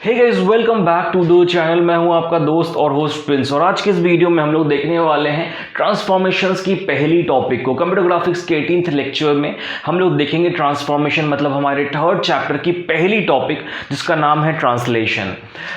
Hey guys, welcome back to the channel. मैं हूं आपका दोस्त और होस्ट प्रिंस, और आज के इस वीडियो में हम लोग देखने वाले हैं ट्रांसफॉर्मेशंस की पहली टॉपिक को। कंप्यूटर ग्राफिक्स के 18th लेक्चर में हम लोग देखेंगे ट्रांसफॉर्मेशन, मतलब हमारे थर्ड चैप्टर की पहली टॉपिक, जिसका नाम है translation.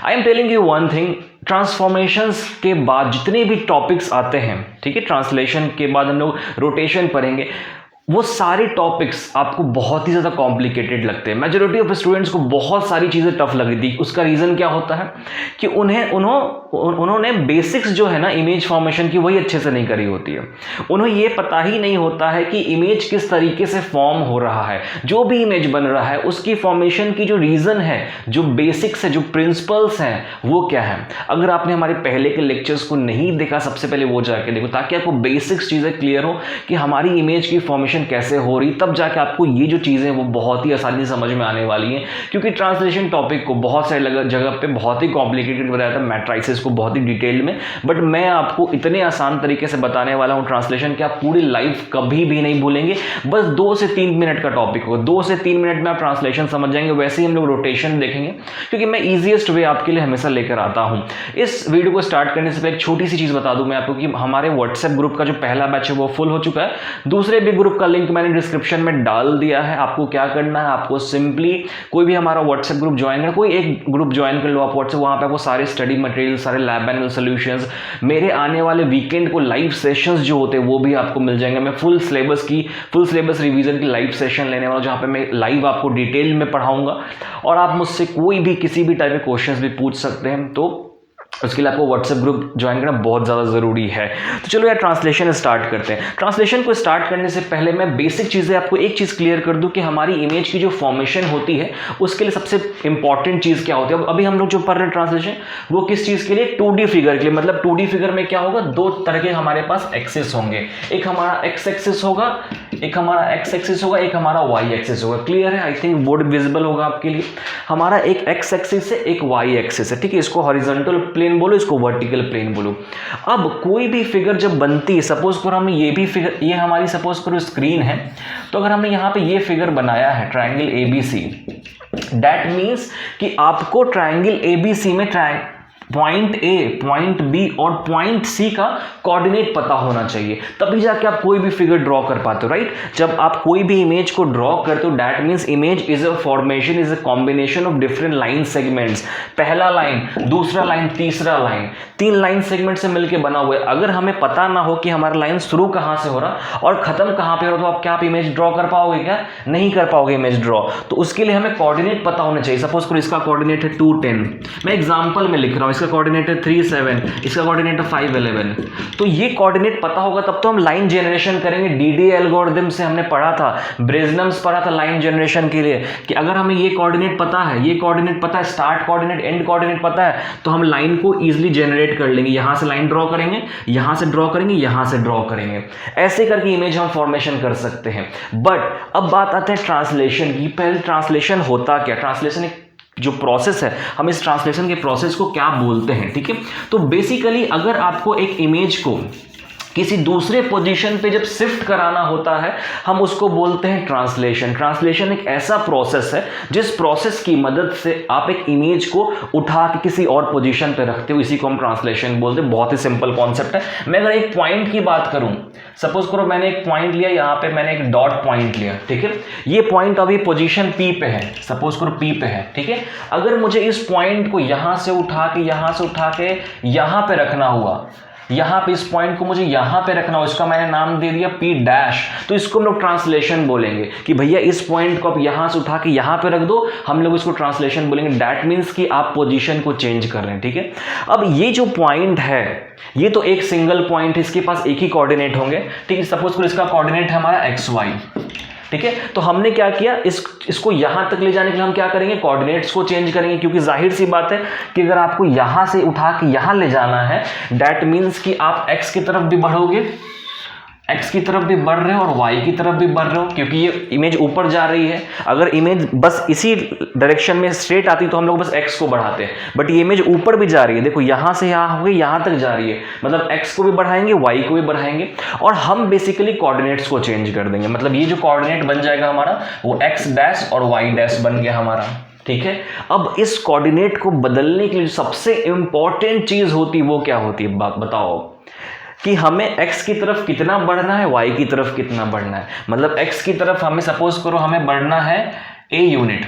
I am telling you one thing, transformations के बाद जितने भी टॉपिक्स आते हैं, ठीक है, ट्रांसलेशन के बाद हम लोग रोटेशन पढ़ेंगे, वो सारे टॉपिक्स आपको बहुत ही ज़्यादा कॉम्प्लिकेटेड लगते हैं। मेजॉरिटी ऑफ स्टूडेंट्स को बहुत सारी चीज़ें टफ लगी थी। उसका रीज़न क्या होता है कि उन्होंने बेसिक्स जो है ना इमेज फॉर्मेशन की, वही अच्छे से नहीं करी होती है। उन्हें ये पता ही नहीं होता है कि इमेज किस तरीके से फॉर्म हो रहा है, जो भी इमेज बन रहा है उसकी फॉर्मेशन की जो रीज़न है, जो बेसिक्स है, जो प्रिंसिपल्स हैं, वो क्या है। अगर आपने हमारे पहले के लेक्चर्स को नहीं देखा, सबसे पहले वो जाके देखो, ताकि आपको बेसिक्स चीज़ें क्लियर हो कि हमारी इमेज की फॉर्मेशन कैसे हो रही, तब जाके आपको ये जो चीज़ें वो बहुत ही आसानी से समझ में आने वाली हैं। क्योंकि ट्रांसलेशन टॉपिक को बहुत सारे जगह पे बहुत ही कॉम्प्लिकेटेड बताया था, मैट्राइसिस को बहुत ही डिटेल में, बट मैं आपको इतने आसान तरीके से बताने वाला हूँ ट्रांसलेशन कि आप पूरी लाइफ कभी भी नहीं भूलेंगे। बस 2 से 3 मिनट का टॉपिक होगा, 2 से 3 मिनट में आप ट्रांसलेशन समझ जाएंगे। वैसे ही हम लोग रोटेशन देखेंगे, क्योंकि मैं ईजिएस्ट वे आपके लिए हमेशा लेकर आता हूँ। इस वीडियो को स्टार्ट करने से पहले एक छोटी सी चीज़ बता दूँ मैं आपको कि हमारे व्हाट्सएप ग्रुप का जो पहला बैच है वो फुल हो चुका है। दूसरे भी ग्रुप का लिंक मैंने डिस्क्रिप्शन में डाल दिया है। आपको क्या करना है, आपको सिंपली कोई भी हमारा व्हाट्सएप ग्रुप ज्वाइन करना, कोई एक ग्रुप ज्वाइन कर लो आप व्हाट्सएप। वहाँ पे आपको सारे स्टडी मटेरियल, सारे लैब एनुअल सॉल्यूशंस, मेरे आने वाले वीकेंड को लाइव सेशंस जो होते हैं वो भी आपको मिल जाएंगे। मैं फुल सिलेबस रिवीजन की लाइव सेशन लेने वाला हूँ, जहाँ पे मैं लाइव आपको डिटेल में पढ़ाऊंगा, और आप मुझसे कोई भी किसी भी टाइप के क्वेश्चंस भी पूछ सकते हैं। तो उसके लिए आपको व्हाट्सएप ग्रुप ज्वाइन करना बहुत ज़्यादा ज़रूरी है। तो चलो यार, ट्रांसलेशन स्टार्ट करते हैं। ट्रांसलेशन को स्टार्ट करने से पहले मैं बेसिक चीज़ें आपको एक चीज़ क्लियर कर दूं कि हमारी इमेज की जो फॉर्मेशन होती है उसके लिए सबसे इंपॉर्टेंट चीज़ क्या होती है। अभी हम लोग जो पढ़ रहे हैं ट्रांसलेशन, वो किस चीज़ के लिए, 2D फिगर के लिए। मतलब 2D फिगर में क्या होगा, 2 तरह के हमारे पास एक्सिस होंगे। एक हमारा एक्स एक्सिस होगा, एक हमारा एक्स एक्सिस होगा, एक हमारा वाई एक्सिस होगा। क्लियर है? आई थिंक बोर्ड विजिबल होगा आपके लिए। हमारा एक एक्स एक्सिस है, एक वाई एक्सिस है, ठीक है। इसको हॉरिजॉन्टल प्लेन बोलो, इसको वर्टिकल प्लेन बोलो। अब कोई भी फिगर जब बनती है, सपोज करो हमने ये भी फिगर, ये हमारी सपोज करो स्क्रीन है, तो अगर हमने यहाँ पे ये फिगर बनाया है ट्रायंगल ABC, दैट मीन्स कि आपको ट्रायंगल ABC में पॉइंट A, पॉइंट B और पॉइंट C का कोऑर्डिनेट पता होना चाहिए, तभी जाके आप कोई भी फिगर ड्रॉ कर पाते हो, राइट। जब आप कोई भी इमेज को ड्रॉ करते हो, that means image is a formation, is a combination of different line segments. पहला लाइन, दूसरा लाइन, तीसरा लाइन, 3 लाइन सेगमेंट से मिलकर बना हुआ है। अगर हमें पता ना हो कि हमारा लाइन शुरू कहाँ से हो रहा और खत्म कहाँ पे हो रहा, तो आप इमेज ड्रॉ कर पाओगे क्या? नहीं कर पाओगे इमेज ड्रॉ। तो उसके लिए हमें कोऑर्डिनेट पता होना चाहिए। सपोज करो इसका कोऑर्डिनेट है 210, मैं एग्जांपल में लिख रहा हूँ, इसका कोऑर्डिनेट है 37, इसका कोऑर्डिनेट है 511। तो ये कोऑर्डिनेट पता होगा तब तो हम लाइन जनरेशन करेंगे। डीडी एल्गोरिथम से हमने पढ़ा था, ब्रेजनम्स पढ़ा था लाइन जनरेशन के लिए, कि अगर हमें ये कोऑर्डिनेट पता है, ये कोऑर्डिनेट पता है, स्टार्ट कोऑर्डिनेट, एंड कोऑर्डिनेट पता है, तो हम लाइन को इजीली जनरेट कर लेंगे। यहां से लाइन ड्रॉ करेंगे, यहां से ड्रॉ करेंगे, यहां से ड्रॉ करेंगे, ऐसे करके इमेज हम फॉर्मेशन कर सकते हैं। बट अब बात आते हैं ट्रांसलेशन की। पहले ट्रांसलेशन होता क्या, ट्रांसलेशन एक जो प्रोसेस है, हम इस ट्रांसलेशन के प्रोसेस को क्या बोलते हैं, ठीक है। तो बेसिकली अगर आपको एक इमेज को किसी दूसरे पोजीशन पे जब शिफ्ट कराना होता है, हम उसको बोलते हैं ट्रांसलेशन। ट्रांसलेशन एक ऐसा प्रोसेस है जिस प्रोसेस की मदद से आप एक इमेज को उठा के किसी और पोजीशन पे रखते हो, इसी को हम ट्रांसलेशन बोलते हैं। बहुत ही सिंपल कॉन्सेप्ट है। मैं अगर एक पॉइंट की बात करूं, सपोज करो मैंने एक पॉइंट लिया, यहाँ पे मैंने एक डॉट पॉइंट लिया, ठीक है। ये पॉइंट अभी पोजीशन P पे है, सपोज करो P पे है, ठीक है। अगर मुझे इस पॉइंट को यहां से उठा के यहां पे रखना हुआ, यहाँ पे इस पॉइंट को मुझे यहाँ पे रखना हो, इसका मैंने नाम दे दिया P डैश, तो इसको हम लोग ट्रांसलेशन बोलेंगे कि भैया इस पॉइंट को आप यहाँ से उठा के यहाँ पे रख दो, हम लोग इसको ट्रांसलेशन बोलेंगे। दैट मीन्स कि आप पोजीशन को चेंज कर रहे हैं, ठीक है। अब ये जो पॉइंट है, ये तो एक सिंगल पॉइंट है, इसके पास एक ही कोऑर्डिनेट होंगे, ठीक है। सपोज करो इसका कोऑर्डिनेट है हमारा XY, ठीक है। तो हमने क्या किया, इसको यहां तक ले जाने के लिए हम क्या करेंगे, कोऑर्डिनेट्स को चेंज करेंगे, क्योंकि जाहिर सी बात है कि अगर आपको यहां से उठा के यहां ले जाना है, दैट मीन्स कि आप x की तरफ भी बढ़ोगे, x की तरफ भी बढ़ रहे हो और y की तरफ भी बढ़ रहे हो, क्योंकि ये इमेज ऊपर जा रही है। अगर इमेज बस इसी डायरेक्शन में स्ट्रेट आती तो हम लोग बस x को बढ़ाते हैं, बट ये इमेज ऊपर भी जा रही है। देखो यहाँ से यहाँ हो गई, यहाँ तक जा रही है, मतलब x को भी बढ़ाएंगे, y को भी बढ़ाएंगे, और हम बेसिकली कोऑर्डिनेट्स को चेंज कर देंगे। मतलब ये जो कोऑर्डिनेट बन जाएगा हमारा, वो x डैश और y डैश बन गया हमारा, ठीक है। अब इस कोऑर्डिनेट को बदलने के लिए सबसे इंपॉर्टेंट चीज होती है वो क्या होती है, बात बताओ, कि हमें x की तरफ कितना बढ़ना है, y की तरफ कितना बढ़ना है। मतलब x की तरफ हमें सपोज करो हमें बढ़ना है a यूनिट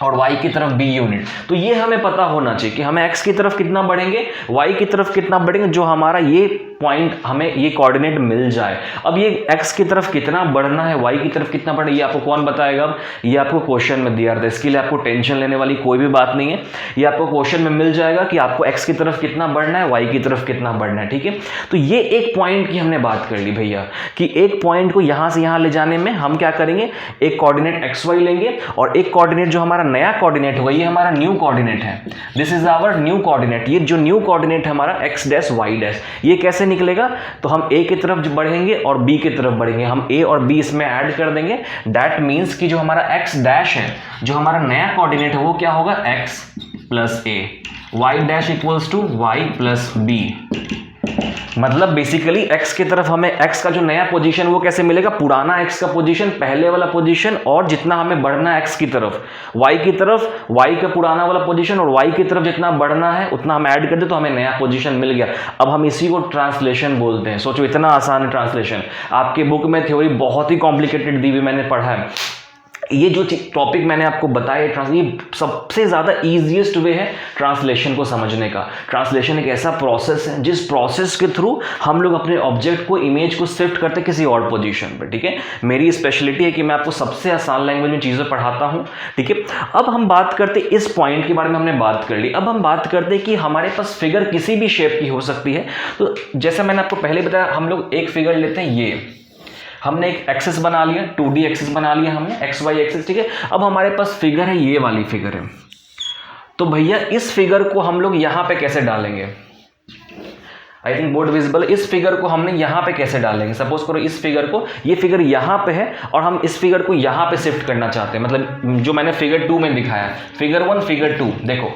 और y की तरफ b यूनिट, तो ये हमें पता होना चाहिए कि हमें x की तरफ कितना बढ़ेंगे, y की तरफ कितना बढ़ेंगे, जो हमारा ये पॉइंट हमें ये कोऑर्डिनेट मिल जाए। अब ये x की तरफ कितना बढ़ना है, y की तरफ कितना बढ़ना है, ये आपको कौन बताएगा? ये आपको क्वेश्चन में दिया था, इसके लिए आपको टेंशन लेने वाली कोई भी बात नहीं है। ये आपको क्वेश्चन में मिल जाएगा कि आपको x की तरफ कितना बढ़ना है, y की तरफ कितना बढ़ना है, ठीक है। तो ये एक पॉइंट की हमने बात कर ली भैया, कि एक पॉइंट को यहां से यहां ले जाने में हम क्या करेंगे, एक कोऑर्डिनेट xy लेंगे और एक कोऑर्डिनेट जो हमारा नया कोऑर्डिनेट होगा, ये हमारा न्यू कोऑर्डिनेट है, this is our new coordinate. ये जो न्यू कोऑर्डिनेट है हमारा x डैश y डैश, ये कैसे निकलेगा? तो हम a की तरफ बढ़ेंगे और b की तरफ बढ़ेंगे, हम a और b इसमें ऐड कर देंगे। दैट मीन्स कि जो हमारा x डैश है, जो हमारा नया कोऑर्डिनेट है, वो क्या होगा, x plus a, y dash equals to y plus b। मतलब बेसिकली x की तरफ हमें x का जो नया पोजीशन वो कैसे मिलेगा, पुराना x का पोजीशन, पहले वाला पोजीशन, और जितना हमें बढ़ना है x की तरफ, y की तरफ y का पुराना वाला पोजीशन, और y की तरफ जितना बढ़ना है उतना हम ऐड कर दे तो हमें नया पोजीशन मिल गया। अब हम इसी को ट्रांसलेशन बोलते हैं। सोचो इतना आसान है ट्रांसलेशन, आपके बुक में थ्योरी बहुत ही कॉम्प्लिकेटेड दी हुई मैंने पढ़ा है। ये जो टॉपिक मैंने आपको बताया, ये सबसे ज़्यादा ईजीएस्ट वे है ट्रांसलेशन को समझने का। ट्रांसलेशन एक ऐसा प्रोसेस है जिस प्रोसेस के थ्रू हम लोग अपने ऑब्जेक्ट को, इमेज को शिफ्ट करते हैं किसी और पोजीशन पे, ठीक है। मेरी स्पेशलिटी है कि मैं आपको सबसे आसान लैंग्वेज में चीज़ें पढ़ाता हूँ, ठीक है। अब हम बात करते, इस पॉइंट के बारे में हमने बात कर ली। अब हम बात करते कि हमारे पास फिगर किसी भी शेप की हो सकती है। तो जैसा मैंने आपको पहले बताया, हम लोग एक फिगर लेते हैं, ये हमने एक एक्सिस बना लिया, 2D एक्सिस बना लिया हमने, XY एक्सिस, ठीक है। अब हमारे पास फिगर है, ये वाली फिगर है। तो भैया इस फिगर को हम लोग यहाँ पे कैसे डालेंगे? I think board visible. इस फिगर को हमने यहाँ पे कैसे डालेंगे? सपोज करो इस फिगर को, ये फिगर यहाँ पे है और हम इस फिगर को यहाँ पे शिफ्ट करना चाहते हैं। मतलब जो मैंने फिगर 2 में दिखाया, फिगर 1 फिगर 2, देखो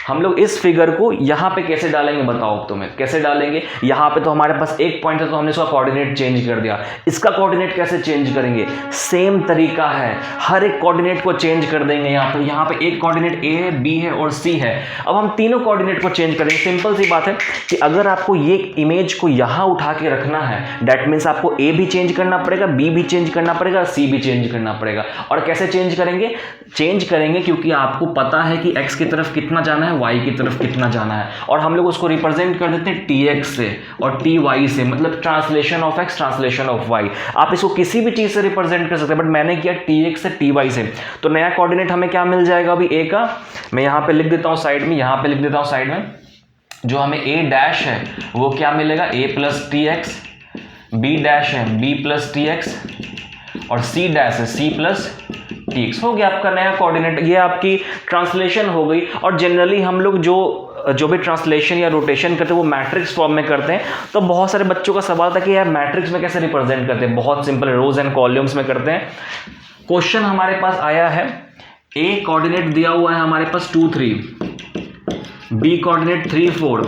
हम लोग इस फिगर को यहाँ पे कैसे डालेंगे, बताओ तुम्हें कैसे डालेंगे? यहाँ पे तो हमारे पास एक पॉइंट है तो हमने इसका कोऑर्डिनेट चेंज कर दिया। इसका कोऑर्डिनेट कैसे चेंज करेंगे? सेम तरीका है, हर एक कोऑर्डिनेट को चेंज कर देंगे। यहाँ पे एक कोऑर्डिनेट ए है, बी है और सी है। अब हम तीनों कोऑर्डिनेट को चेंज करेंगे। सिंपल सी बात है कि अगर आपको ये इमेज को यहाँ उठा के रखना है, दैट मीन्स आपको ए भी चेंज करना पड़ेगा, बी भी चेंज करना पड़ेगा, सी भी चेंज करना पड़ेगा। और कैसे चेंज करेंगे? चेंज करेंगे क्योंकि आपको पता है कि एक्स की तरफ कितना जाना है, वाई की तरफ कितना जाना है, और हम लोग उसको रिप्रेजेंट कर देते हैं tx से और ty से, मतलब translation of x translation of y। आप इसको किसी भी चीज से रिप्रेजेंट कर सकते हैं, बट मैंने किया tx से ty से। तो नया कोऑर्डिनेट हमें क्या मिल जाएगा अभी a का, मैं यहाँ पे लिख देता हूँ साइड में, यहाँ पे लिख देता हूँ साइड में। जो हमें a डैश है वो क्या मिलेगा, a plus t x, b dash है b प्लस टी एक्स, और c डैश है c प्लस टी एक्स। हो गया आपका नया कोऑर्डिनेट। ये आपकी ट्रांसलेशन हो गई। और जनरली हम लोग जो भी ट्रांसलेशन या रोटेशन करते हैं वो मैट्रिक्स फॉर्म में करते हैं। तो बहुत सारे बच्चों का सवाल था कि यार मैट्रिक्स में कैसे रिप्रेजेंट करते हैं? बहुत सिंपल, रोज एंड कॉलम्स में करते हैं। क्वेश्चन हमारे पास आया है, ए कोऑर्डिनेट दिया हुआ है हमारे पास 2 3, बी कोऑर्डिनेट 3 4,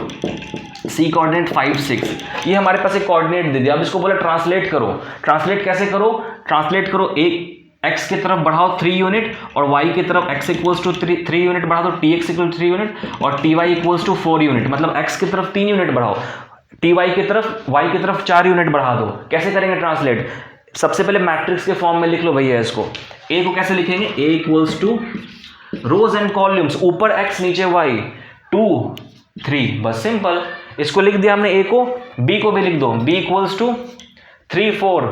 सी कोऑर्डिनेट 5 6। ये हमारे पास एक कोऑर्डिनेट दे दिया। अब इसको बोला ट्रांसलेट करो। ट्रांसलेट कैसे करो? ट्रांसलेट करो, एक x की तरफ बढ़ाओ 3 यूनिट और y की तरफ x इक्वल्स टू 3 यूनिट बढ़ा दो, tx इक्वल 3 यूनिट और ty इक्वल्स टू 4 यूनिट। मतलब x की तरफ 3 यूनिट बढ़ाओ, ty की तरफ y की तरफ 4 यूनिट बढ़ा दो। कैसे करेंगे ट्रांसलेट? सबसे पहले मैट्रिक्स के फॉर्म में लिख लो भैया इसको। a को कैसे लिखेंगे? a equals to rows and columns, ऊपर x नीचे y, 2 3, बस सिंपल। इसको लिख दिया हमने a को, b को भी लिख दो, b equals to 3 4,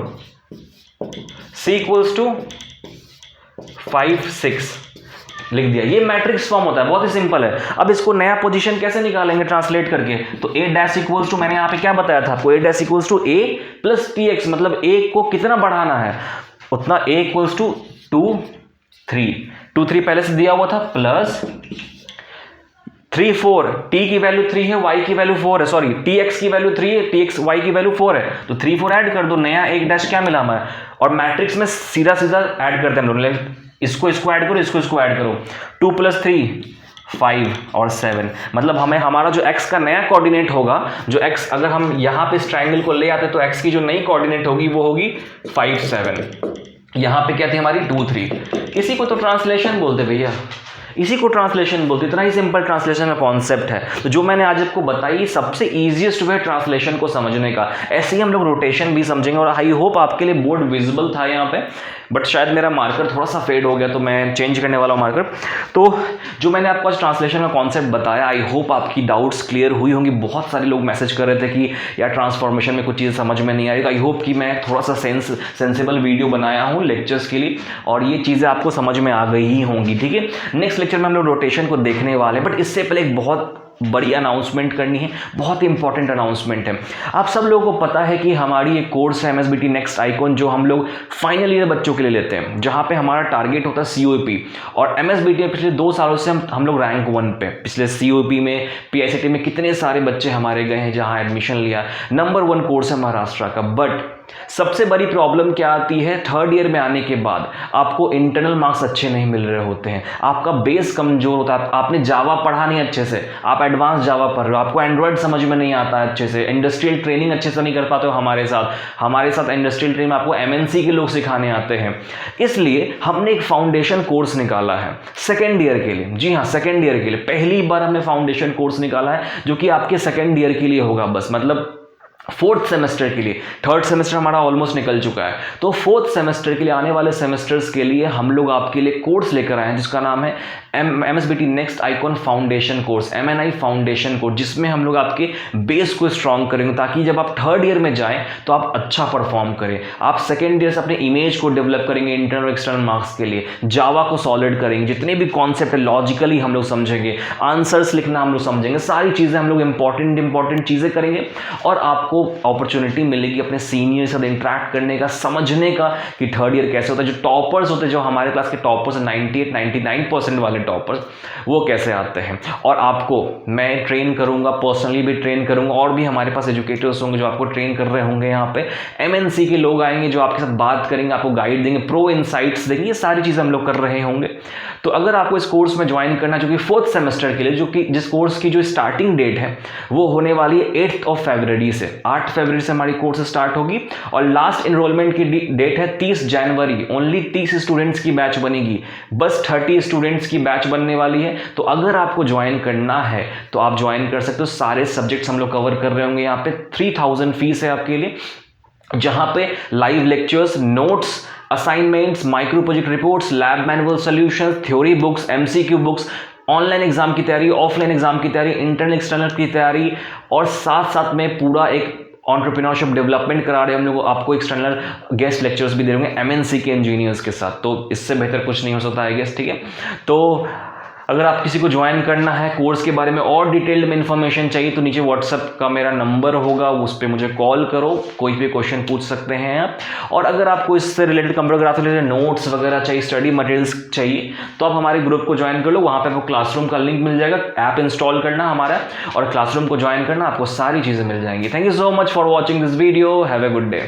c equals to 5 6 लिख दिया। ये मैट्रिक्स फॉर्म होता है, बहुत ही सिंपल है। अब इसको नया पोजीशन कैसे निकालेंगे ट्रांसलेट करके? तो a डैश इक्वल्स टू, मैंने यहाँ पे क्या बताया था आपको, a dash equals to a plus t x, मतलब a को कितना बढ़ाना है उतना, a इक्वल्स टू 2 3, 2 3 पहले से दिया हुआ था, प्लस 3 4, t की वैल्यू 3 है, y की वैल्यू 4 है, सॉरी tx की वैल्यू 3 है, tx y की वैल्यू 4 है, तो 3 4 ऐड कर दो, नया एक डैश क्या मिला हमें। और मैट्रिक्स में सीधा सीधा ऐड करते हैं हम लोग, इसको ऐड करो, इसको ऐड करो, 2 + 3 5 और 7। मतलब हमें हमारा जो x का नया कोऑर्डिनेट होगा, जो x अगर हम यहाँ पे इस ट्राइंगल को ले आते तो x की जो नई कोऑर्डिनेट होगी वो होगी 5 7। यहाँ पे क्या थी हमारी 2 3। इसी को तो ट्रांसलेशन बोलते भैया। इसी को ट्रांसलेशन बोलते हैं। इतना ही सिंपल ट्रांसलेशन का कॉन्सेप्ट है। तो जो मैंने आज आपको बताई सबसे ईजिएस्ट वे ट्रांसलेशन को समझने का। ऐसे ही हम लोग रोटेशन भी समझेंगे और आई होप आपके लिए बोर्ड विजिबल था यहाँ पे, बट शायद मेरा मार्कर थोड़ा सा फेड हो गया तो मैं चेंज करने वाला हूँ मार्कर। तो जो मैंने आपको आज ट्रांसलेशन का कॉन्सेप्ट बताया, आई होप आपकी डाउट्स क्लियर हुई होंगी। बहुत सारे लोग मैसेज कर रहे थे कि यार ट्रांसफॉर्मेशन में कुछ चीज़ें समझ में नहीं आ रही, तो आई होप कि मैं थोड़ा सा सेंसिबल वीडियो बनाया हूँ लेक्चर्स के लिए और ये चीज़ें आपको समझ में आ गई ही होंगी। ठीक है, नेक्स्ट लेक्चर में हम लोग रोटेशन को देखने वाले हैं, बट इससे पहले एक बहुत बड़ी अनाउंसमेंट करनी है, बहुत इंपॉर्टेंट अनाउंसमेंट है। आप सब लोगों को पता है कि हमारी एक कोर्स है MSBT नेक्स्ट आइकॉन, जो हम लोग फाइनल ईयर बच्चों के लिए लेते हैं, जहां पे हमारा टारगेट होता है COP। और MSBT में पिछले 2 सालों से हम लोग रैंक 1 पे, पिछले COP में PICT में कितने सारे बच्चे हमारे गए हैं जहां एडमिशन लिया। नंबर 1 कोर्स है महाराष्ट्र का। बट सबसे बड़ी प्रॉब्लम क्या आती है, थर्ड ईयर में आने के बाद आपको इंटरनल मार्क्स अच्छे नहीं मिल रहे होते हैं, आपका बेस कमजोर होता है, आपने जावा पढ़ा नहीं अच्छे से, आप एडवांस जावा पढ़ रहे हो, आपको एंड्रॉयड समझ में नहीं आता है अच्छे से, इंडस्ट्रियल ट्रेनिंग अच्छे से नहीं कर पाते हो हमारे साथ इंडस्ट्रियल ट्रेनिंग आपको MNC के लोग सिखाने आते हैं। इसलिए हमने एक फाउंडेशन कोर्स निकाला है सेकेंड ईयर के लिए। जी हाँ, सेकेंड ईयर के लिए पहली बार हमने फाउंडेशन कोर्स निकाला है, जो कि आपके सेकेंड ईयर के लिए होगा बस, मतलब 4th सेमेस्टर के लिए। 3rd सेमेस्टर हमारा ऑलमोस्ट निकल चुका है, तो 4th सेमेस्टर के लिए, आने वाले सेमेस्टर्स के लिए हम लोग आपके लिए कोर्स लेकर आए हैं जिसका नाम है MSBT next icon foundation course, MNI foundation course, जिसमें हम लोग आपके बेस को स्ट्रॉन्ग करेंगे ताकि जब आप थर्ड ईयर में जाएं तो आप अच्छा परफॉर्म करें। आप सेकेंड ईयर से अपने इमेज को डेवलप करेंगे इंटरनल और एक्सटर्नल मार्क्स के लिए, जावा को सॉलिड करेंगे, जितने भी कॉन्सेप्ट है लॉजिकली हम लोग समझेंगे, आंसर्स लिखना हम लोग समझेंगे, सारी चीज़ें हम लोग इंपॉर्टेंट चीज़ें करेंगे और आपको अपॉर्चुनिटी मिलेगी अपने सीनियर से इंटरेक्ट करने का, समझने का कि थर्ड ईयर कैसे होता है। जो टॉपर्स होते हैं, जो हमारे क्लास के टॉपर्स 98-99% वाले टॉपर्स, वो कैसे आते हैं। और आपको मैं ट्रेन करूंगा, पर्सनली भी ट्रेन करूंगा, और भी हमारे पास एजुकेटर्स होंगे जो आपको ट्रेन कर रहे होंगे। यहाँ पे MNC के लोग आएंगे जो आपके साथ बात करेंगे, आपको गाइड देंगे, प्रो इनसाइट्स देंगे, ये सारी चीज़ें हम लोग कर रहे होंगे। तो अगर आपको इस कोर्स में ज्वाइन करना, जो कि 4th सेमेस्टर के लिए, जो कि जिस कोर्स की जो स्टार्टिंग डेट है वो होने वाली है 8 फरवरी से, 8 फरवरी से हमारी कोर्स स्टार्ट होगी और लास्ट इनरोलमेंट की डेट है 30 जनवरी। ओनली 30 स्टूडेंट्स की बैच बनेगी, बस 30 स्टूडेंट्स की बैच बनने वाली है। तो अगर आपको ज्वाइन करना है तो आप ज्वाइन कर सकते हो। सारे सब्जेक्ट्स हम लोग कवर कर रहे होंगे। यहाँ पे 3000 फीस है आपके लिए, जहां पे live lectures, notes, assignments, micro project reports, lab manual solutions, theory books, MCQ books, online exam की तैयारी, ऑफलाइन एग्जाम की तैयारी, इंटरनल एक्सटर्नल की तैयारी, और साथ साथ में पूरा एक एंटरप्रेन्योरशिप डेवलपमेंट करा रहे हैं हम लोग। आपको एक्सटर्नल गेस्ट लेक्चर्स भी दे रहे होंगे MNC के इंजीनियर्स के साथ। तो इससे बेहतर कुछ नहीं हो सकता है गेस्ट। ठीक है, तो अगर आप किसी को ज्वाइन करना है, कोर्स के बारे में और डिटेल्ड में इंफॉर्मेशन चाहिए, तो नीचे व्हाट्सएप का मेरा नंबर होगा, उस पर मुझे कॉल करो, कोई भी क्वेश्चन पूछ सकते हैं आप। और अगर आपको इससे related, computer graphics related notes वगैरह चाहिए, स्टडी मटेरियल्स चाहिए, तो आप हमारे ग्रुप को ज्वाइन कर लो। वहाँ पे आपको क्लासरूम का लिंक मिल जाएगा, ऐप इंस्टॉल करना हमारा और क्लासरूम को ज्वाइन करना, आपको सारी चीज़ें मिल जाएंगी। Thank you so much for watching this video, have a good day.